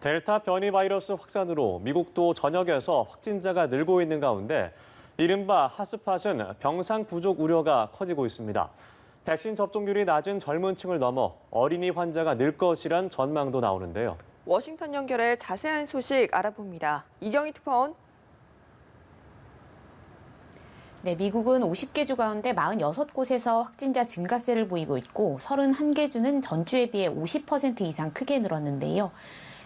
델타 변이 바이러스 확산으로 미국도 전역에서 확진자가 늘고 있는 가운데 이른바 핫스팟은 병상 부족 우려가 커지고 있습니다. 백신 접종률이 낮은 젊은 층을 넘어 어린이 환자가 늘 것이란 전망도 나오는데요. 워싱턴 연결해 자세한 소식 알아봅니다. 이경희 특파원. 네, 미국은 50개 주 가운데 46곳에서 확진자 증가세를 보이고 있고 31개 주는 전주에 비해 50% 이상 크게 늘었는데요.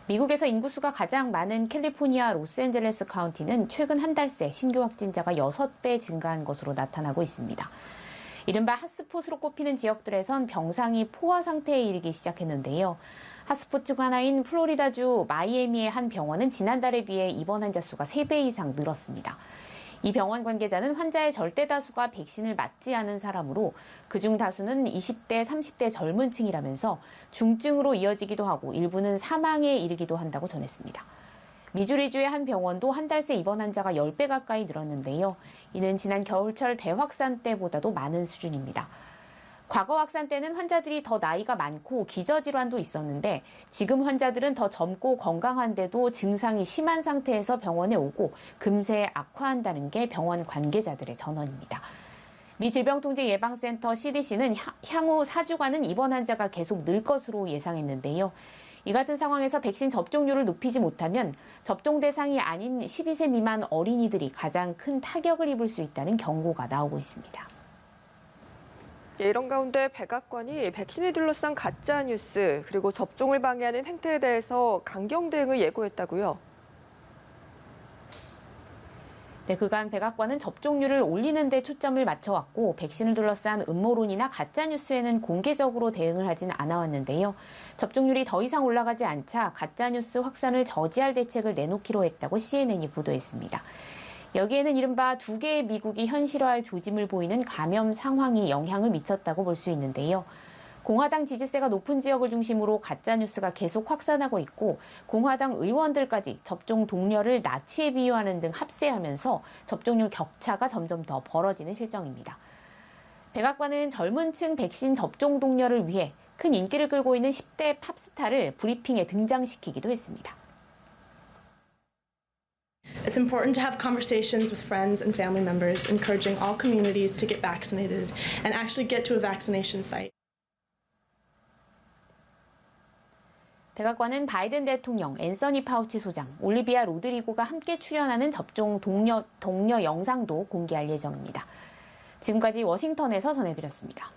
미국에서 인구수가 가장 많은 캘리포니아 로스앤젤레스 카운티는 최근 한 달 새 신규 확진자가 6배 증가한 것으로 나타나고 있습니다. 이른바 핫스폿으로 꼽히는 지역들에선 병상이 포화 상태에 이르기 시작했는데요. 핫스폿 중 하나인 플로리다주 마이애미의 한 병원은 지난달에 비해 입원 환자 수가 3배 이상 늘었습니다. 이 병원 관계자는 환자의 절대 다수가 백신을 맞지 않은 사람으로 그중 다수는 20대, 30대 젊은 층이라면서 중증으로 이어지기도 하고 일부는 사망에 이르기도 한다고 전했습니다. 미주리주의 한 병원도 한 달 새 입원 환자가 10배 가까이 늘었는데요. 이는 지난 겨울철 대확산 때보다도 많은 수준입니다. 과거 확산 때는 환자들이 더 나이가 많고 기저질환도 있었는데 지금 환자들은 더 젊고 건강한데도 증상이 심한 상태에서 병원에 오고 금세 악화한다는 게 병원 관계자들의 전언입니다. 미 질병통제예방센터 CDC는 향후 4주간은 입원 환자가 계속 늘 것으로 예상했는데요. 이 같은 상황에서 백신 접종률을 높이지 못하면 접종 대상이 아닌 12세 미만 어린이들이 가장 큰 타격을 입을 수 있다는 경고가 나오고 있습니다. 이런 가운데 백악관이 백신을 둘러싼 가짜 뉴스 그리고 접종을 방해하는 행태에 대해서 강경 대응을 예고했다고요. 네, 그간 백악관은 접종률을 올리는 데 초점을 맞춰왔고 백신을 둘러싼 음모론이나 가짜 뉴스에는 공개적으로 대응을 하진 않아왔는데요. 접종률이 더 이상 올라가지 않자 가짜 뉴스 확산을 저지할 대책을 내놓기로 했다고 CNN이 보도했습니다. 여기에는 이른바 두 개의 미국이 현실화할 조짐을 보이는 감염 상황이 영향을 미쳤다고 볼 수 있는데요. 공화당 지지세가 높은 지역을 중심으로 가짜뉴스가 계속 확산하고 있고 공화당 의원들까지 접종 동료를 나치에 비유하는 등 합세하면서 접종률 격차가 점점 더 벌어지는 실정입니다. 백악관은 젊은 층 백신 접종 동료를 위해 큰 인기를 끌고 있는 10대 팝스타를 브리핑에 등장시키기도 했습니다. It's important to have conversations with friends and family members, encouraging all communities to get vaccinated and actually get to a vaccination site. 백악관은 바이든 대통령, 앤서니 파우치 소장, 올리비아 로드리고가 함께 출연하는 접종 동료 영상도 공개할 예정입니다. 지금까지 워싱턴에서 전해드렸습니다.